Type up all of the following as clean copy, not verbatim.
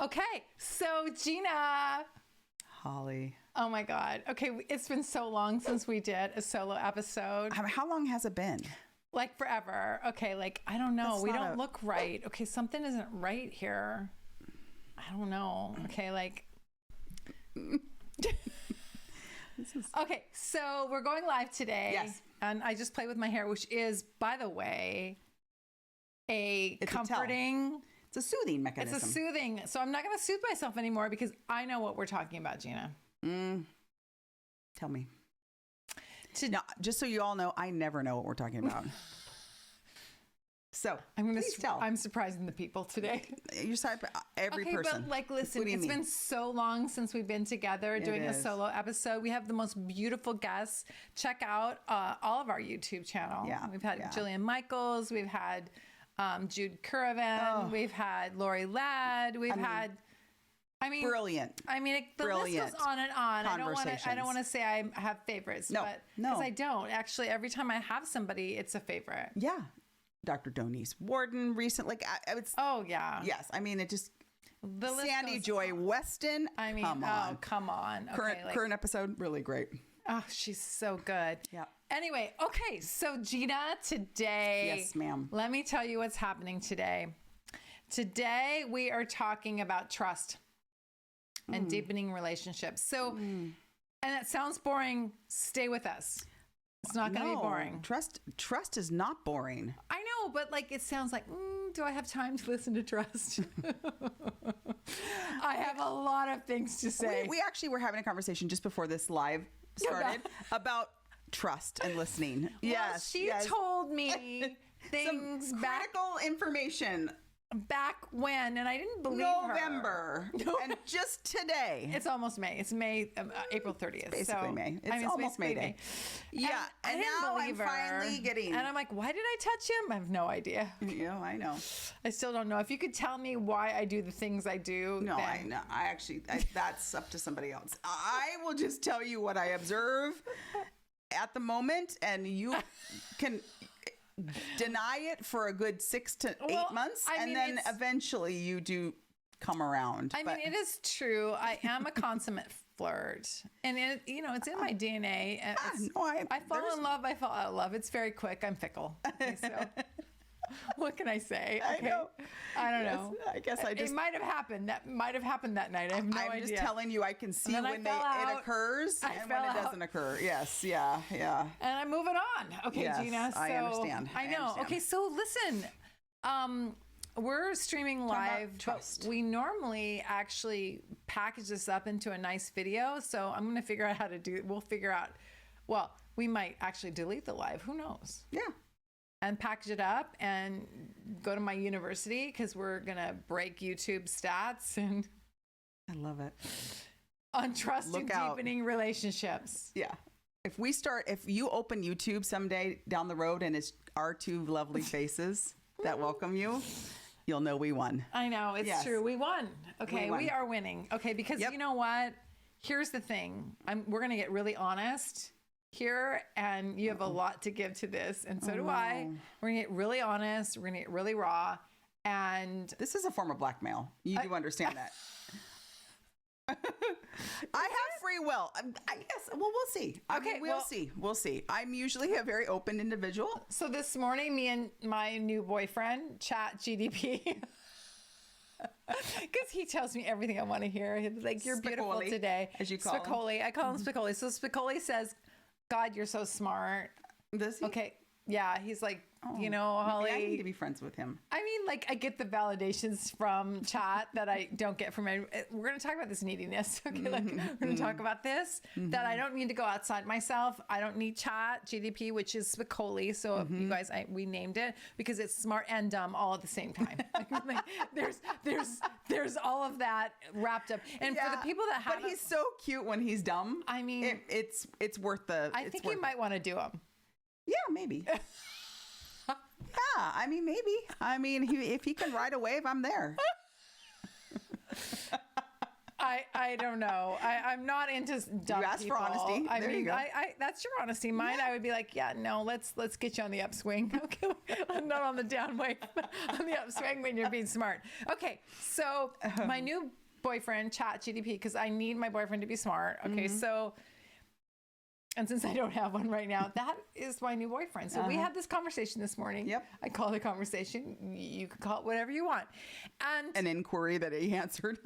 Okay, so Jeanna. Holly. Oh my God. Okay, it's been so long since we did a solo episode. How long has it been? Like forever. Okay, like, I don't know. That's We not don't look right. Okay, something isn't right here. I don't know. Okay, like... Okay, so we're going live today. Yes. And I just play with my hair, which is, by the way, It's comforting... It's a soothing mechanism. It's a soothing. So I'm not going to soothe myself anymore because I know what we're talking about, Jeanna. Tell me. Now, just so you all know, I never know what we're talking about. So I'm surprising the people today. You're sorry, every person. But like, listen, it's been so long since we've been together doing a solo episode. We have the most beautiful guests. Check out all of our YouTube channel. Yeah, we've had Jillian Michaels. We've had Jude Curavan. We've had Lori Ladd. We've had... brilliant. I mean, the list goes on and on. I don't want to say I have favorites, but because I don't. Actually, every time I have somebody, it's a favorite. Yeah. Dr. Donise Warden recently. Oh, yeah. Yes. I mean, it just... Sandy Joy Weston. I mean, come on. Current episode, really great. Oh, she's so good. Yeah. Anyway, okay. So, Jeanna, today... Yes, ma'am. Let me tell you what's happening today. Today, we are talking about trust and deepening relationships. So, and it sounds boring. Stay with us. It's not going to be boring. Trust is not boring. I know, but like, it sounds like, do I have time to listen to trust? I have a lot of things to say. We actually were having a conversation just before this live started about trust and listening. Yes. She told me things some critical information. Back when, and I didn't believe November. And just today. It's almost May. It's May, April 30th. Basically May. It's almost May Day. Yeah. And now I'm finally getting... And I'm like, why did I touch him? I have no idea. Yeah, I know. I still don't know. If you could tell me why I do the things I do. No, I know. That's up to somebody else. I will just tell you what I observe at the moment, and you can... deny it for a good 6 to 8 months, and then eventually you do come around. I mean, it is true. I am a consummate flirt, and it's in my DNA. I fall in love. I fall out of love. It's very quick. I'm fickle. Okay, so what can I say? Okay. I don't know. I guess it might have happened. That might have happened that night. I have no idea. I'm just telling you, I can see when it occurs and when it doesn't occur. Yes, yeah. And I'm moving on. Okay, yes, Jeanna. So I understand. I know. Okay, so listen. We're streaming live, but we normally actually package this up into a nice video. So I'm going to figure out how to do. We'll figure out. Well, we might actually delete the live. Who knows? Yeah. And package it up and go to my university because we're going to break YouTube stats. And I love it. On trust and deepening relationships. Yeah. If you open YouTube someday down the road and it's our two lovely faces that welcome you, you'll know we won. I know. It's true. We won. Okay. We are winning. Okay. Because you know what? Here's the thing. We're going to get really honest here, and you have a lot to give to this, and so do I. We're gonna get really honest, we're gonna get really raw, and this is a form of blackmail. You do understand that. I have free will. I guess. Well, we'll see. Okay, we'll see. I'm usually a very open individual. So this morning, me and my new boyfriend, Chat GPT, because he tells me everything I want to hear. He's like, "You're beautiful today," as you call Spicoli. him. I call him Spicoli. So Spicoli says, God, you're so smart. Does he? Okay. Yeah. He's like, Holly. I need to be friends with him. I mean, like, I get the validations from Chat that I don't get from it. We're going to talk about this neediness. Okay. Like, we're going to talk about this, that I don't need to go outside myself. I don't need Chat GDP, which is Spicoli. So you guys, we named it because it's smart and dumb all at the same time. Like, there's all of that wrapped up. And for the people that have, but he's so cute when he's dumb. I mean, it's worth the. I think you might want to do him. Yeah, maybe. Yeah, I mean, maybe. I mean, if he can ride a wave, I'm there. I don't know. I'm not into dumb You asked people. for honesty. I There mean, you go. that's your honesty. Mine, I would be like, yeah, no, let's get you on the upswing. Okay, not on the downwave, on the upswing when you're being smart. Okay, so my new boyfriend, Chat GPT, because I need my boyfriend to be smart. Okay, so. And since I don't have one right now, that is my new boyfriend. So we had this conversation this morning. Yep. I call it a conversation. You could call it whatever you want. And An inquiry that he answered.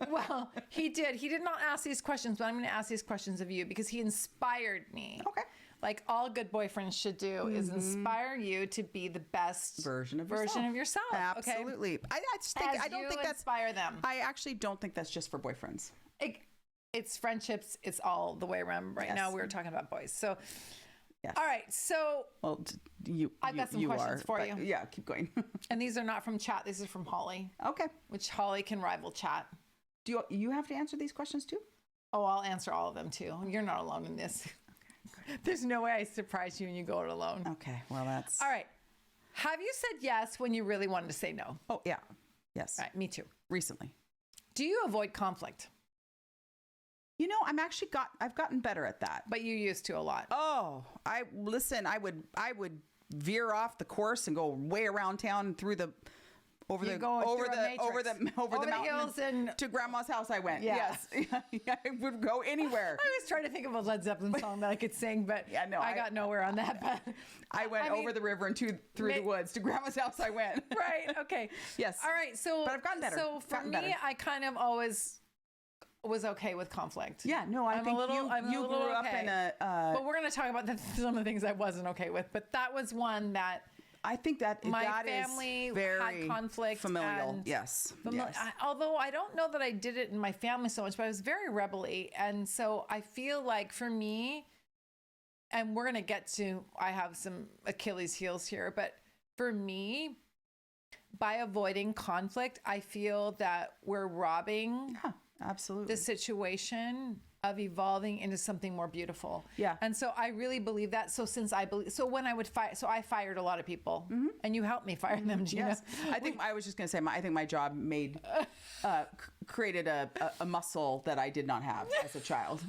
well, he did. He did not ask these questions, but I'm going to ask these questions of you because he inspired me. Okay. Like all good boyfriends should do is inspire you to be the best Version of yourself. Absolutely. Okay? I don't think that's inspire them. I actually don't think that's just for boyfriends. It's friendships. It's all the way around. Right now, we're talking about boys. So, Yes. all right. So, Well, I've got some questions for but you. Yeah, keep going. and these are not from Chat. These are from Holly, Okay. which Holly can rival Chat. Do you have to answer these questions too? Oh, I'll answer all of them too. You're not alone in this. There's no way I surprise you and you go it alone. Okay. Well, that's All right. Have you said yes when you really wanted to say no? Oh, yeah. Yes. All right, me too. Recently. Do you avoid conflict? You know, I've gotten better at that. But you used to a lot. Oh, I would veer off the course and go way around town through the over You're the going over through a the matrix. over the mountain hills and to grandma's house I went. Yeah. Yes. I would go anywhere. I was trying to think of a Led Zeppelin song that I could sing, but Yeah, no, I got nowhere on that. But I went over the river and through the woods to grandma's house I went. Right. Okay. Yes. All right. So, But I've gotten better. So for me, I kind of always was okay with conflict. Yeah, no, I think you grew up in a but we're going to talk about some of the things I wasn't okay with. But that was one that I think that my that family is very had conflict. familial. And Yes. yes. Although I don't know that I did it in my family so much, but I was very rebel-y. And so I feel like for me, and we're going to get to, I have some Achilles heels here, but for me, by avoiding conflict, I feel that we're robbing Absolutely. the situation of evolving into something more beautiful. Yeah. And so I really believe that. So when I would fire, so I fired a lot of people and you helped me fire them, Jeanna. Yes. I was just going to say, I think my job created a muscle that I did not have as a child.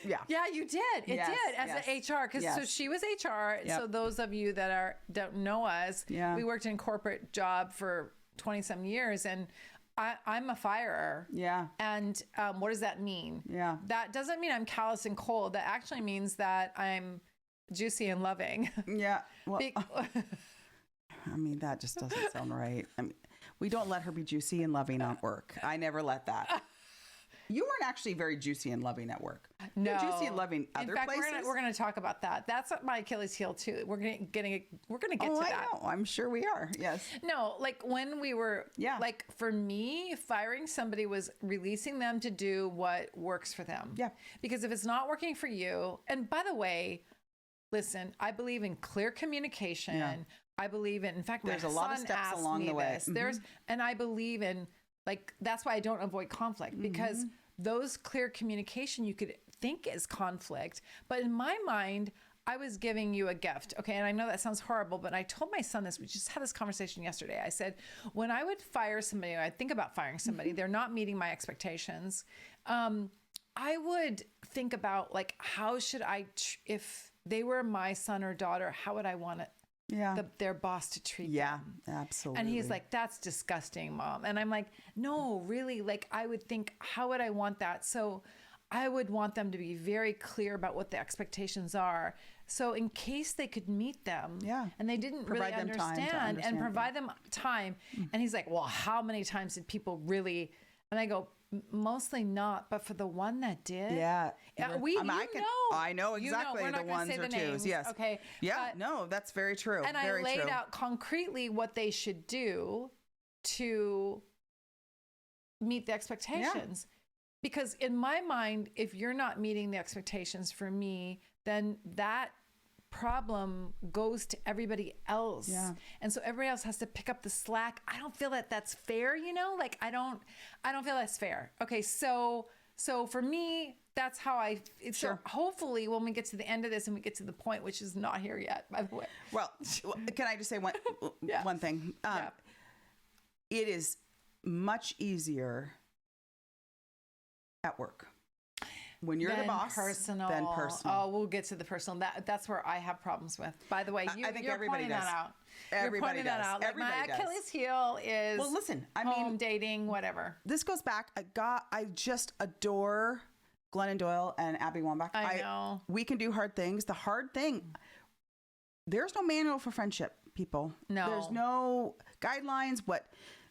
Yeah. Yeah, you did. It Yes, did as yes. an HR. Because so Yes. she was HR. Yep. So those of you that don't know us, we worked in corporate job for 20 some years and I'm a firer. Yeah. And what does that mean? Yeah. That doesn't mean I'm callous and cold. That actually means that I'm juicy and loving. Yeah. Well, I mean, that just doesn't sound right. I mean, we don't let her be juicy and loving at work. I never let that. You weren't actually very juicy and loving at work. No. You're juicy and loving other In fact, places. we're gonna talk about that. That's my Achilles heel too. We're gonna get to that. I know. I'm sure we are. Yes. No, like when we were, Yeah. like for me, firing somebody was releasing them to do what works for them. Yeah. Because if it's not working for you, and by the way, listen, I believe in clear communication. Yeah. I believe in fact, There's my a lot of son steps asked along me the way. this. And I believe in that's why I don't avoid conflict because those clear communication you could think is conflict, but in my mind, I was giving you a gift. Okay. And I know that sounds horrible, but I told my son this, we just had this conversation yesterday. I said, when I would fire somebody, I think about firing somebody, they're not meeting my expectations. I would think about like, how should I, if they were my son or daughter, how would I want it? Their boss to treat them. Absolutely. And he's like, that's disgusting, Mom. And I'm like, no, really, like I would think, how would I want that? So I would want them to be very clear about what the expectations are. So in case they could meet them and they didn't Provide really them time to understand and understand provide them time. And he's like, well, how many times did people really, and I go, mostly not, but for the one that did. Yeah. I know You know, exactly we're not the gonna ones say or the twos. names, Yes. okay, Yeah. but- No, that's very true. And very I laid true. out concretely what they should do to meet the expectations. Because in my mind, if you're not meeting the expectations for me, then that problem goes to everybody else. Yeah. And so everybody else has to pick up the slack. I don't feel that that's fair, you know? Like I don't feel that's fair. Okay, so for me, that's how so hopefully when we get to the end of this and we get to the point, which is not here yet, by the way. Well, can I just say one thing? It is much easier at work. When you're then the boss, personal. then personal. Oh, we'll get to the personal. That's where I have problems with. By the way, I think you're everybody pointing does. that out. Everybody you're pointing that does. out. Like Everybody my does. Achilles heel is Well, listen, I home, mean, dating, whatever. this goes back. I just adore Glennon Doyle and Abby Wambach. I know. We can do hard things. The hard thing, there's no manual for friendship, people. No. There's no guidelines.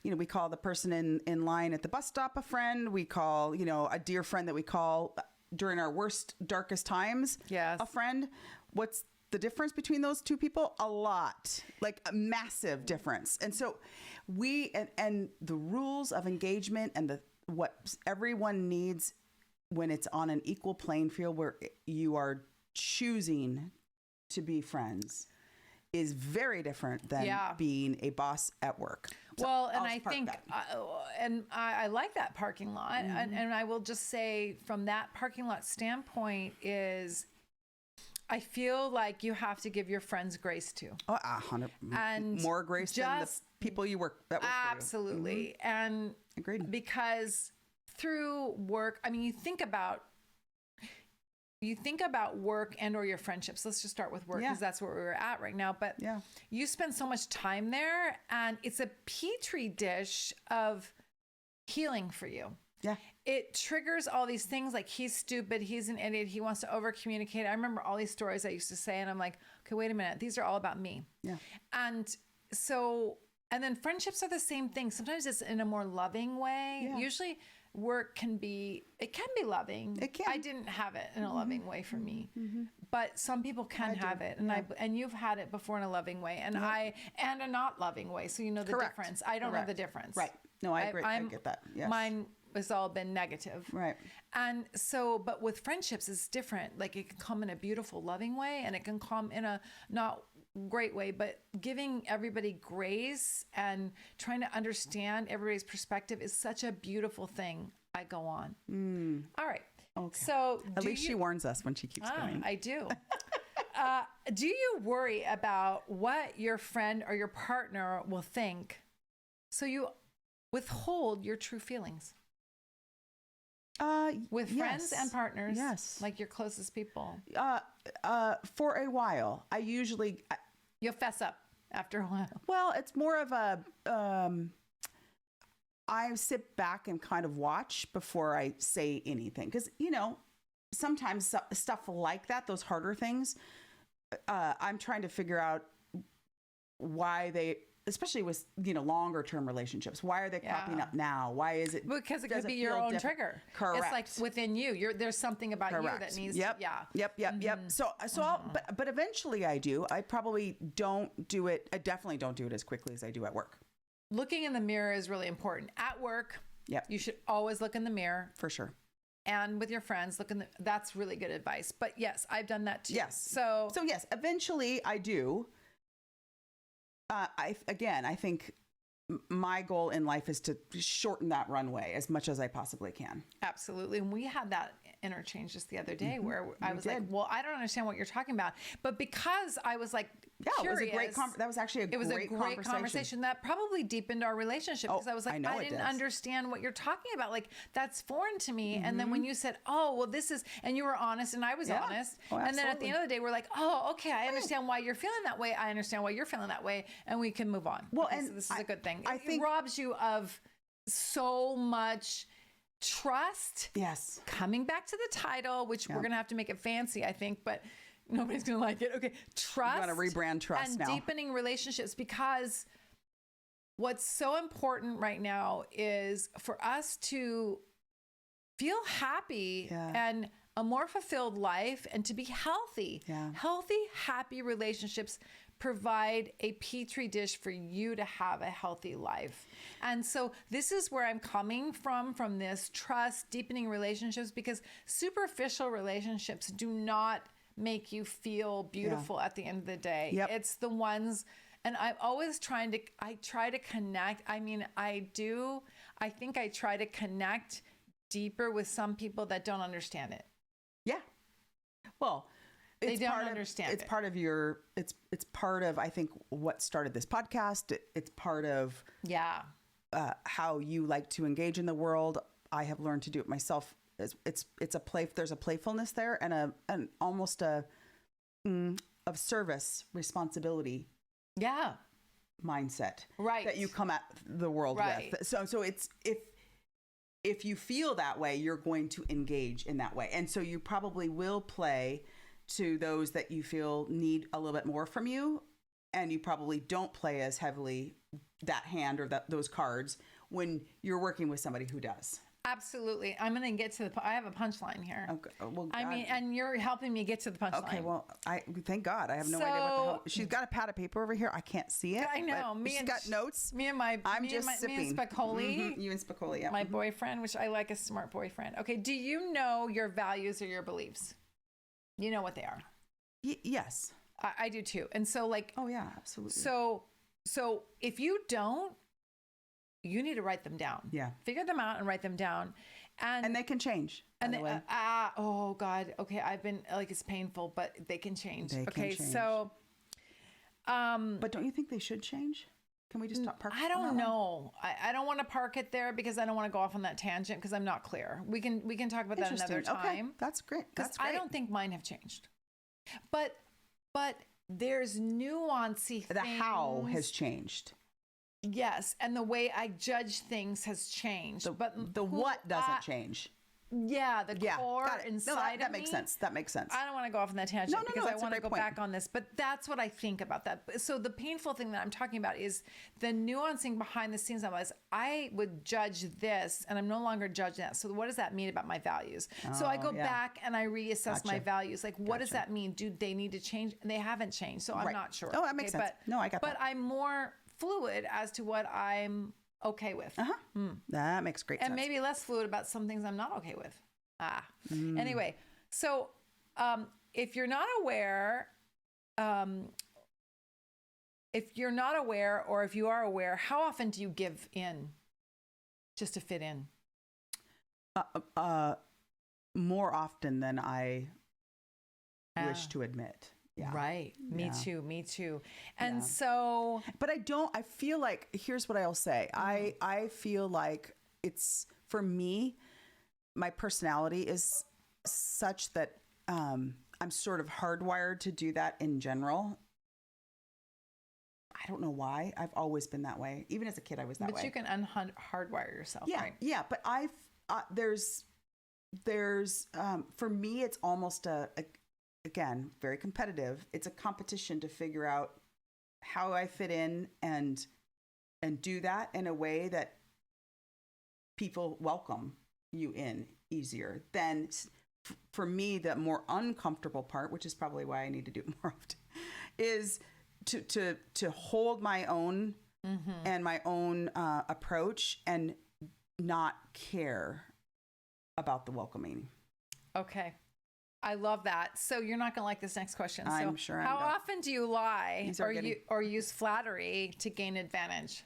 We call the person in line at the bus stop a friend. We call, a dear friend that we call during our worst, darkest times, Yes. a friend. What's the difference between those two people? A lot, like a massive difference. And so and the rules of engagement and what everyone needs when it's on an equal playing field where you are choosing to be friends is very different than being a boss at work. So Well, and I think, I like that parking lot. And I will just say from that parking lot standpoint is I feel like you have to give your friends grace too. Oh, 100 And more grace than the people that work for you. Absolutely. And Agreed. because through work, I mean, you think about work and or your friendships. Let's just start with work because that's where we're at right now. But you spend so much time there and it's a petri dish of healing for you. Yeah. It triggers all these things like he's stupid, he's an idiot, he wants to over communicate. I remember all these stories I used to say and I'm like, okay, wait a minute. These are all about me. Yeah. And then friendships are the same thing. Sometimes it's in a more loving way. Yeah. Usually work can be loving. It can. I didn't have it in a loving way for me, but some people can have it. And and you've had it before in a loving way and and a not loving way. So you know the difference. I don't know the difference. Right. No, I agree. I get that. Yes. Mine has all been negative. Right. And so, but with friendships it's different. Like it can come in a beautiful loving way and it can come in a not great way, but giving everybody grace and trying to understand everybody's perspective is such a beautiful thing. I go on. All right. Okay. So at least she warns us when she keeps going. I do. Do you worry about what your friend or your partner will think? So you withhold your true feelings? With friends and partners, yes, like your closest people. For a while, I usually you'll fess up after a while. Well, it's more of a I sit back and kind of watch before I say anything because sometimes stuff like that, those harder things, I'm trying to figure out why they. Especially with, longer term relationships. Why are they popping up now? Why is it? Because it could be your own trigger. Correct. It's like within you. There's something about you that needs Yep. So but eventually I do. I probably don't do it. I definitely don't do it as quickly as I do at work. Looking in the mirror is really important. At work, you should always look in the mirror. For sure. And with your friends, that's really good advice. But yes, I've done that too. Yes. So yes, eventually I do. I think my goal in life is to shorten that runway as much as I possibly can. Absolutely. And we had that interchange just the other day where I was like, well, I don't understand what you're talking about. But because I was like, curious, it was a great that was actually a great conversation that probably deepened our relationship because I was like, I didn't understand what you're talking about. Like, that's foreign to me. And then when you said, oh, well, this is, and you were honest and I was honest. Oh, and then at the end of the day, we're like, oh, okay, I understand why you're feeling that way. I understand why you're feeling that way. And we can move on. Well, and this is a good thing. I think it robs you of so much trust. Yes. Coming back to the title, which we're going to have to make it fancy, I think, but nobody's going to like it. Okay. Trust. We're going to rebrand trust and now. Deepening relationships, because what's so important right now is for us to feel happy and a more fulfilled life and to be healthy. Healthy, happy relationships provide a petri dish for you to have a healthy life. And so this is where I'm coming from this trust, deepening relationships, because superficial relationships do not make you feel beautiful at the end of the day. It's the ones, and I'm always I try to connect. I mean, I think I try to connect deeper with some people that don't understand it. Yeah. Well, they don't understand. It's part of your. It's part of, I think, what started this podcast. It's part of how you like to engage in the world. I have learned to do it myself it's a play. There's a playfulness there and an almost of service responsibility. Yeah. Mindset. Right. That you come at the world with. So it's if you feel that way, you're going to engage in that way. And so you probably will play to those that you feel need a little bit more from you. And you probably don't play as heavily that hand or those cards when you're working with somebody who does. Absolutely. I'm going to get to I have a punchline here. Okay. Well, I mean, and you're helping me get to the punchline. Okay. Well, thank God. I have no idea what the hell. She's got a pad of paper over here. I can't see it. I know. She's got notes. Me and sipping. Spicoli. Mm-hmm. You and Spicoli. Yeah. My boyfriend, which I like, a smart boyfriend. Okay. Do you know your values or your beliefs? You know what they are. Yes. I do too. And so like, oh yeah, absolutely. So if you don't, you need to write them down. Yeah. Figure them out and write them down. And they can change. And oh God. Okay. I've been like, it's painful, but they can change. They can change. So, but don't you think they should change? Can we just park? I don't know. I don't want to park it there because I don't want to go off on that tangent because I'm not clear. We can talk about that another time. Okay. That's great. That's great. I don't think mine have changed, but there's nuancy things. The how has changed. Yes, and the way I judge things has changed. But the what doesn't change. Yeah, the core inside that makes sense. That makes sense. I don't want to go off on that tangent because I want to go back on this. But that's what I think about that. So the painful thing that I'm talking about is the nuancing behind the scenes. I would judge this, and I'm no longer judging that. So what does that mean about my values? So I go back and I reassess my values. Like, what does that mean? Do they need to change? And they haven't changed, so I'm not sure. Oh, that makes sense. I got that. But I'm more fluid as to what I'm okay with. That makes great sense. And maybe less fluid about some things I'm not okay with. Anyway, so if you're not aware, or if you are aware, how often do you give in just to fit in? More often than I wish to admit. Yeah. Right. Me too. And so, but I feel like, here's what I'll say. I feel like it's, for me, my personality is such that I'm sort of hardwired to do that in general. I don't know why. I've always been that way. Even as a kid, I was that way. But you can hardwire yourself, right? Yeah. But there's for me, it's almost again, very competitive. It's a competition to figure out how I fit in and do that in a way that people welcome you in easier. Then for me, the more uncomfortable part, which is probably why I need to do it more often, is to hold my own and my own approach and not care about the welcoming. Okay. I love that. So you're not going to like this next question. I'm sure. How often do you lie or use flattery to gain advantage?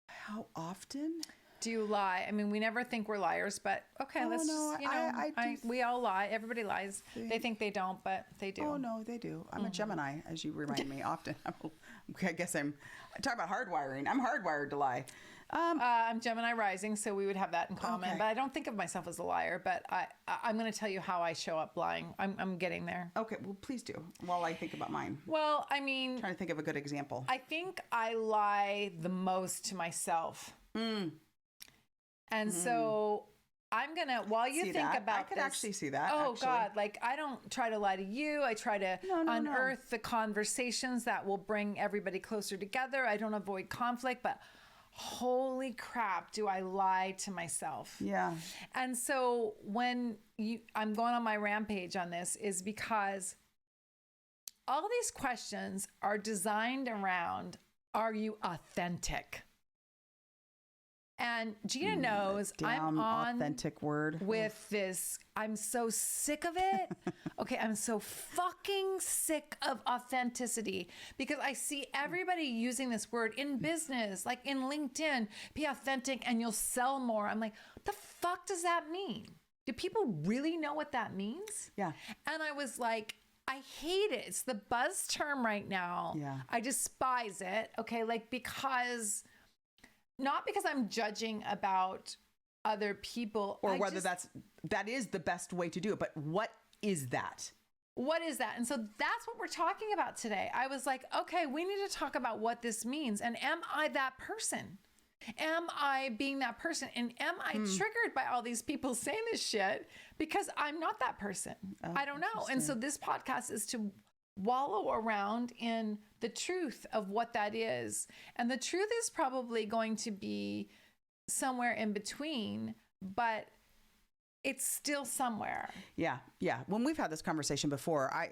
How often do you lie? I mean, we never think we're liars, but okay, we all lie. Everybody lies. They think they don't, but they do. Oh no, they do. I'm a Gemini, as you remind me often. I guess I talk about hardwiring. I'm hardwired to lie. I'm Gemini rising, so we would have that in common. Okay. But I don't think of myself as a liar. But I'm going to tell you how I show up lying. I'm getting there. Okay, well, please do while I think about mine. Well, I mean, trying to think of a good example. I think I lie the most to myself. And so I'm going to, while you think about I could actually see that. Oh, God. Like, I don't try to lie to you. I try to unearth the conversations that will bring everybody closer together. I don't avoid conflict, but holy crap, do I lie to myself? Yeah. And so when I'm going on my rampage on this is because all these questions are designed around, are you authentic? And Jeanna knows I'm on authentic word with this. I'm so sick of it. Okay, I'm so fucking sick of authenticity because I see everybody using this word in business, like in LinkedIn, be authentic and you'll sell more. I'm like, what the fuck does that mean? Do people really know what that means? Yeah. And I was like, I hate it. It's the buzz term right now. Yeah. I despise it. Okay, like not because I'm judging about other people. Or whether that is the best way to do it. But what is that? What is that? And so that's what we're talking about today. I was like, okay, we need to talk about what this means. And am I that person? Am I being that person? And am I triggered by all these people saying this shit? Because I'm not that person. I don't know. And so this podcast is to wallow around in the truth of what that is. And the truth is probably going to be somewhere in between, but it's still somewhere. Yeah. Yeah. When we've had this conversation before, I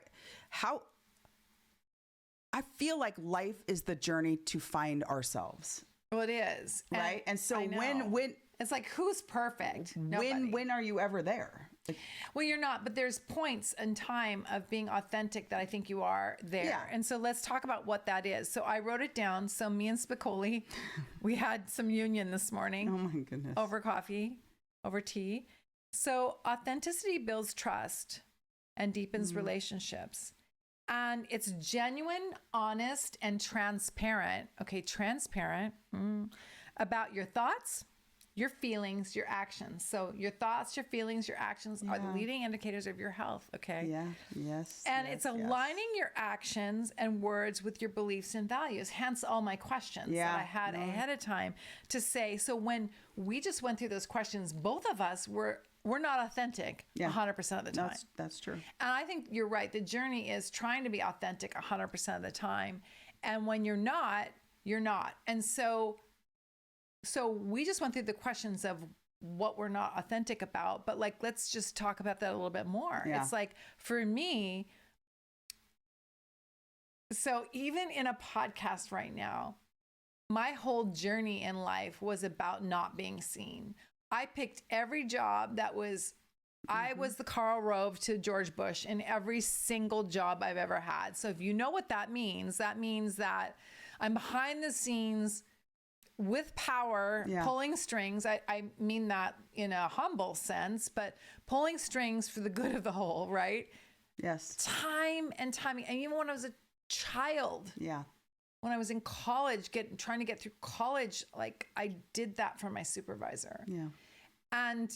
feel like life is the journey to find ourselves. Well, it is. Right. And so when it's like, who's perfect? Nobody. When are you ever there? Like, well, you're not, but there's points in time of being authentic that I think you are there. Yeah. And so let's talk about what that is. So I wrote it down. So me and Spicoli, we had some union this morning. Oh my goodness. Over coffee, over tea. So authenticity builds trust and deepens relationships. And it's genuine, honest, and transparent. Okay, transparent about your thoughts, your feelings, your actions. So your thoughts, your feelings, your actions are the leading indicators of your health. Okay. Yeah. Yes. And it's aligning your actions and words with your beliefs and values. Hence all my questions that I had ahead of time to say. So when we just went through those questions, both of us we're not authentic 100% of the time. That's true. And I think you're right. The journey is trying to be authentic 100% of the time. And when you're not, you're not. And so we just went through the questions of what we're not authentic about, but like, let's just talk about that a little bit more. Yeah. It's like, for me, so even in a podcast right now, my whole journey in life was about not being seen. I picked every job that was, I was the Karl Rove to George Bush in every single job I've ever had. So if you know what that means that I'm behind the scenes with power, pulling strings. I mean that in a humble sense, but pulling strings for the good of the whole, right? Yes. Time and timing. And even when I was a child, when I was in college, trying to get through college, like I did that for my supervisor. Yeah. And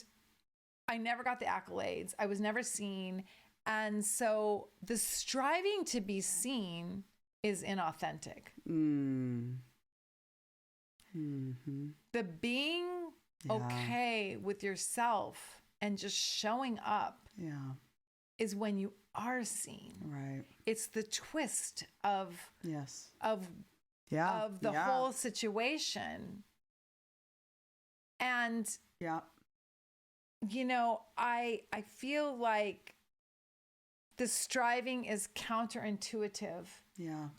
I never got the accolades. I was never seen. And so the striving to be seen is inauthentic. The being okay with yourself and just showing up is when you are seen. Right. It's the twist of the whole situation. And you know, I feel like the striving is counterintuitive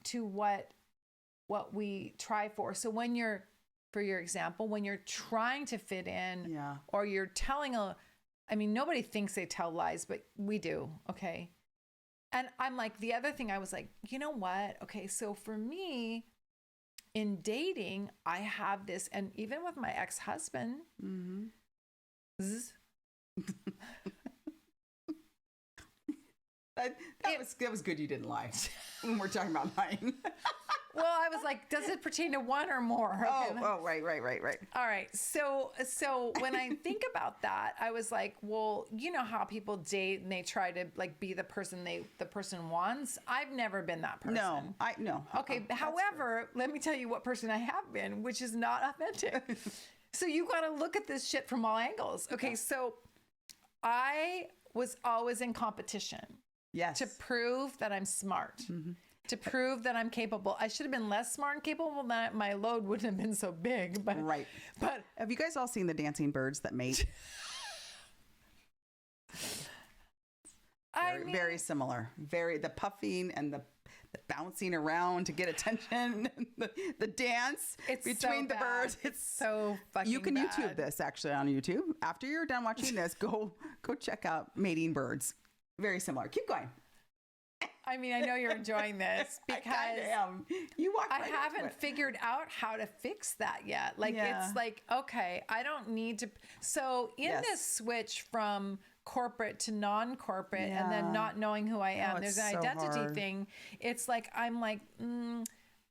to what we try for. So when you're, for your example, when you're trying to fit in or you're telling nobody thinks they tell lies, but we do. Okay. And I'm like, the other thing I was like, you know what? Okay. So for me in dating, I have this, and even with my ex-husband, that was good you didn't lie when we're talking about lying. Well, I was like, does it pertain to one or more? Okay. Oh, right. All right. So when I think about that, I was like, well, you know how people date and they try to like be the person the person wants. I've never been that person. No. Okay. However, let me tell you what person I have been, which is not authentic. So you got to look at this shit from all angles. Okay. So I was always in competition. Yes. To prove that I'm smart. To prove that I'm capable. I should have been less smart and capable, that my load wouldn't have been so big. But But have you guys all seen the dancing birds that mate? Very similar. The puffing and the bouncing around to get attention. the dance between the birds. It's so fucking You can bad. YouTube this actually on YouTube. After you're done watching this, go check out mating birds. Very similar. Keep going. I mean, I know you're enjoying this because I am. I haven't figured out how to fix that yet. Like, it's like, okay, I don't need to. So in this switch from corporate to non-corporate and then not knowing who I am, there's an identity thing. It's like, I'm like,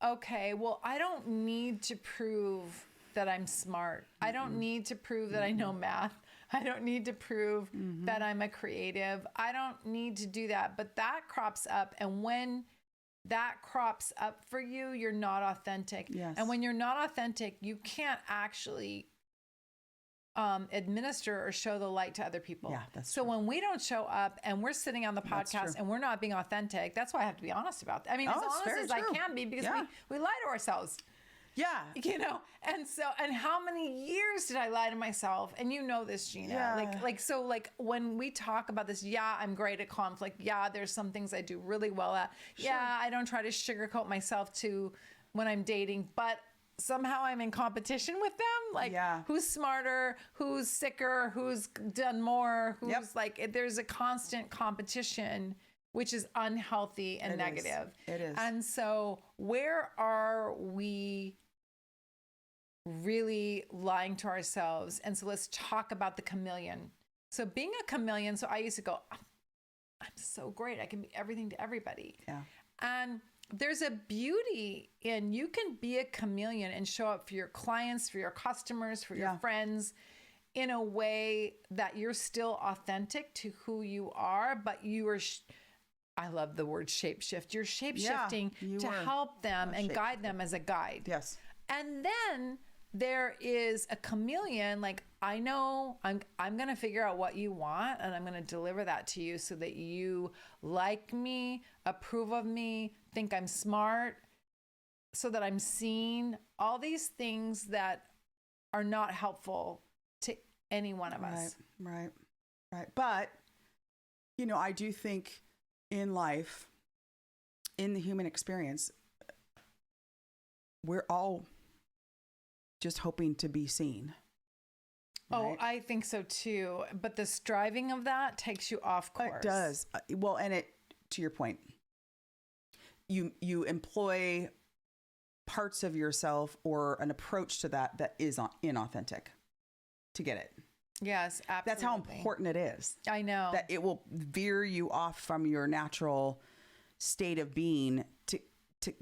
okay, well, I don't need to prove that I'm smart. I don't need to prove that I know math. I don't need to prove that I'm a creative. I don't need to do that. But that crops up. And when that crops up for you, you're not authentic. Yes. And when you're not authentic, you can't actually administer or show the light to other people. Yeah, that's so true. when we don't show up and we're sitting on the podcast and we're not being authentic, that's why I have to be honest about that. I mean, as honest as I can be, because we lie to ourselves. Yeah. You know, and how many years did I lie to myself? And you know this, Jeanna. Yeah. So when we talk about this, I'm great at conflict. Yeah, there's some things I do really well at. Sure. Yeah, I don't try to sugarcoat myself when I'm dating, but somehow I'm in competition with them. Who's smarter, who's sicker, who's done more, who's there's a constant competition, which is unhealthy and negative. It is. And so where are we really lying to ourselves? And so let's talk about the chameleon. So being a chameleon, so I used to go, I'm so great. I can be everything to everybody. Yeah. And there's a beauty in you can be a chameleon and show up for your clients, for your customers, for your friends in a way that you're still authentic to who you are, but you are, I love the word shapeshift. You're shape-shifting to help them and guide them as a guide. Yes. And then there is a chameleon, like, I know I'm going to figure out what you want and I'm going to deliver that to you so that you like me, approve of me, think I'm smart, so that I'm seen. All these things that are not helpful to any one of us. Right. But, I do think in life, in the human experience, we're all just hoping to be seen. Right? Oh, I think so too. But the striving of that takes you off course. It does. Well, and to your point, you employ parts of yourself or an approach to that is inauthentic to get it. Yes, absolutely. That's how important it is. I know. That it will veer you off from your natural state of being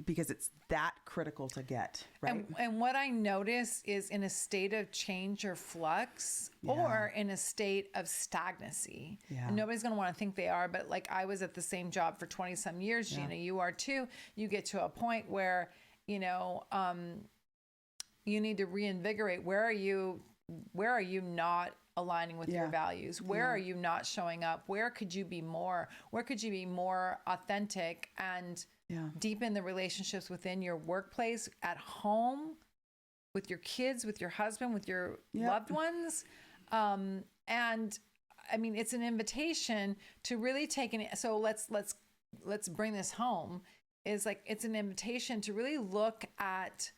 because it's that critical to get, right? And what I notice is in a state of change or flux or in a state of stagnancy. Yeah. And nobody's going to want to think they are, but like I was at the same job for 20 some years, Jeanna, you are too. You get to a point where, you need to reinvigorate. Where are you not aligning with your values? Where are you not showing up? Where could you be more? Where could you be more authentic and deepen the relationships within your workplace, at home, with your kids, with your husband, with your loved ones? And I mean, it's an invitation to really take so let's bring this home. Is like, it's an invitation to really look at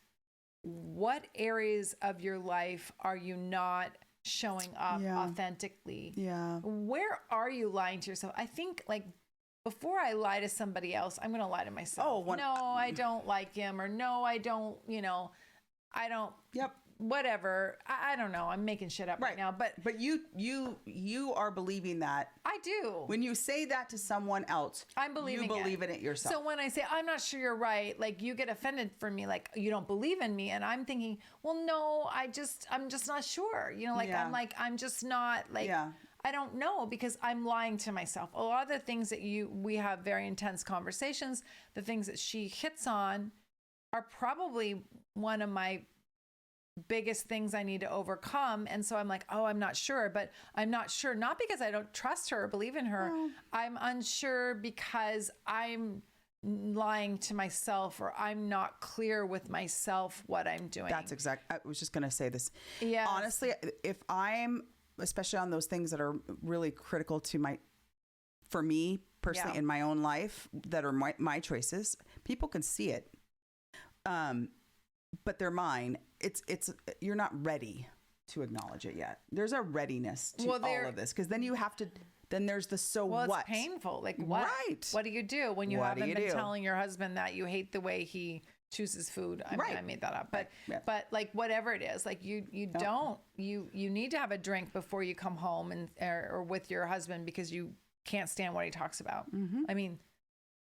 what areas of your life are you not showing up authentically? Yeah. Where are you lying to yourself? I think before I lie to somebody else, I'm going to lie to myself. No, I don't like him, or no, I don't, I don't. Yep. Whatever. I don't know. I'm making shit up right now, but you are believing that. I do. When you say that to someone else, I'm believing you believe in it yourself. So when I say, I'm not sure you're right, like you get offended for me, like you don't believe in me. And I'm thinking, well, no, I'm just not sure. I'm just not I don't know, because I'm lying to myself. A lot of the things that we have very intense conversations, the things that she hits on are probably one of my biggest things I need to overcome. And so I'm like, oh, I'm not sure, but I'm not sure, not because I don't trust her or believe in her. I'm unsure because I'm lying to myself, or I'm not clear with myself what I'm doing. That's exact. I was just going to say this. Yeah. Honestly, if I'm, especially on those things that are really critical for me personally in my own life, that are my choices, people can see it. But they're mine. It's you're not ready to acknowledge it yet. There's a readiness to all of this, because then you have to. Then there's the what? It's painful. Like what? Right. What do you do when you haven't been telling your husband that you hate the way he chooses food? I mean, I made that up, but like whatever it is, like you need to have a drink before you come home or with your husband, because you can't stand what he talks about. Mm-hmm. I mean,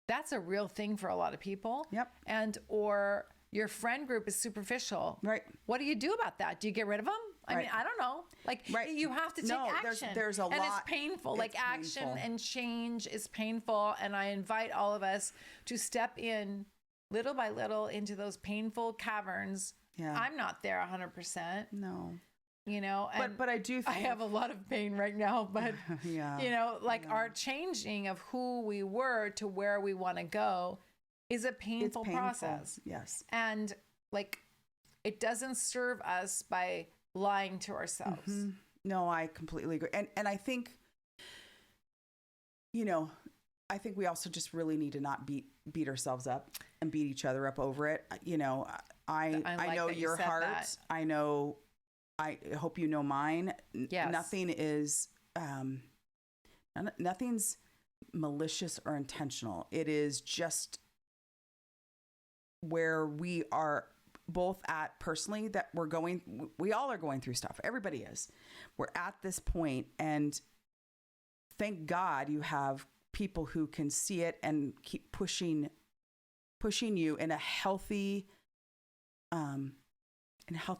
that's a real thing for a lot of people. Yep. And or your friend group is superficial. Right. What do you do about that? Do you get rid of them? I mean, I don't know. Like, you have to take action. There's a lot. And it's painful. It's like, action painful. and change is painful. And I invite all of us to step in little by little into those painful caverns. Yeah. I'm not there 100%. No. You know, and but I do think I have a lot of pain right now, but yeah. you know, like our changing of who we were to where we want to go is a painful process. Yes. And like, it doesn't serve us by lying to ourselves. Mm-hmm. No, I completely agree. And I think, you know, I think we also just really need to not beat ourselves up and beat each other up over it. You know, I know your heart. I hope you know mine. Yes. Nothing is, nothing's malicious or intentional. It is just where we are both at personally, that we all are going through stuff. Everybody is. We're at this point, and thank God you have people who can see it and keep pushing you in a healthy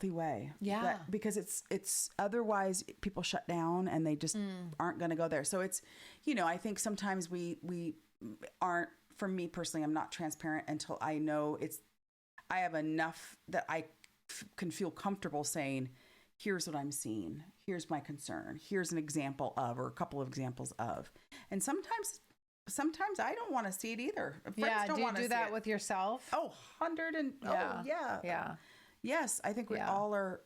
way. Yeah. Because it's otherwise people shut down and they just aren't going to go there. So it's, you know, I think sometimes we aren't, for me personally, I'm not transparent until I know I have enough that I can feel comfortable saying, here's what I'm seeing. Here's my concern. Here's an example of, or a couple of examples of. And sometimes I don't want to see it either. Friends don't want to see that it. with yourself? Oh, 100 and Yeah. Yes, I think we all are.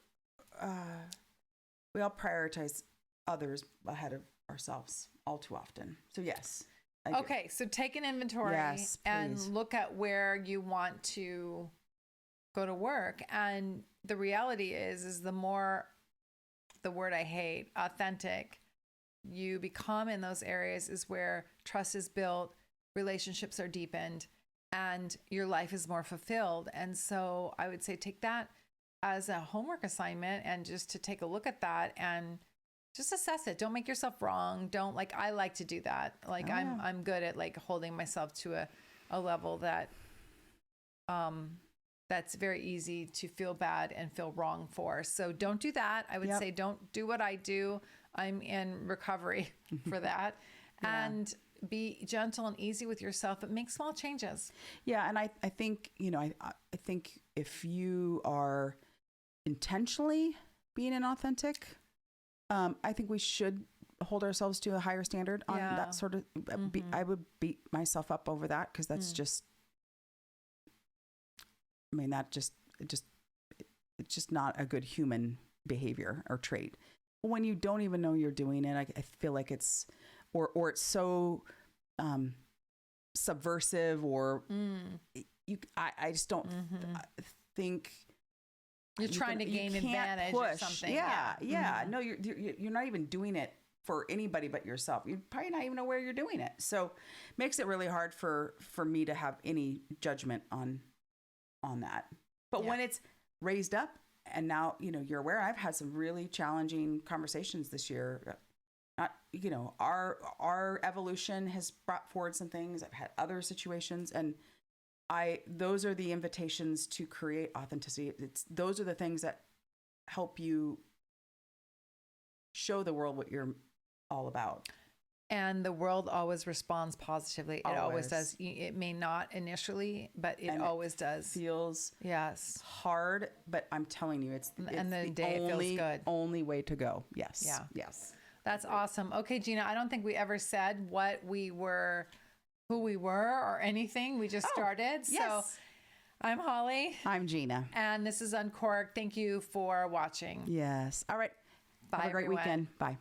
We all prioritize others ahead of ourselves all too often. So yes. Okay, so take an inventory and look at where you want to go to work. And the reality is the more, the word I hate, authentic, you become in those areas is where trust is built, relationships are deepened, and your life is more fulfilled. And so I would say take that as a homework assignment and just to take a look at that and just assess it. Don't make yourself wrong. Don't I like to do that. Like I'm good at like holding myself to a level that, that's very easy to feel bad and feel wrong for. So don't do that. I would say don't do what I do. I'm in recovery for that. And be gentle and easy with yourself, but make small changes. Yeah. And I think, you know, I think if you are intentionally being inauthentic, I think we should hold ourselves to a higher standard on that sort of, I would beat myself up over that. Cause that's just, I mean, it's just not a good human behavior or trait. When you don't even know you're doing it, I feel like it's, or it's so subversive, or I just don't think you're trying to gain advantage or something. Yeah. No, you're not even doing it for anybody but yourself. You're probably not even aware you're doing it. So it makes it really hard for me to have any judgment on that. But when it's raised up and now, you know, you're aware, I've had some really challenging conversations this year. Not, you know, our evolution has brought forward some things. I've had other situations, and those are the invitations to create authenticity. Those are the things that help you show the world what you're all about. And the world always responds positively. It always does. It may not initially, but it always does. Feels hard, but I'm telling you, it's and the day it feels good. Only way to go. Yes. Yeah. Yes. That's awesome. Okay, Jeanna, I don't think we ever said what we were, who we were, or anything. We just started. Yes. So I'm Holly. I'm Jeanna. And this is Uncorked. Thank you for watching. Yes. All right. Bye, Have a great everyone. weekend. Bye.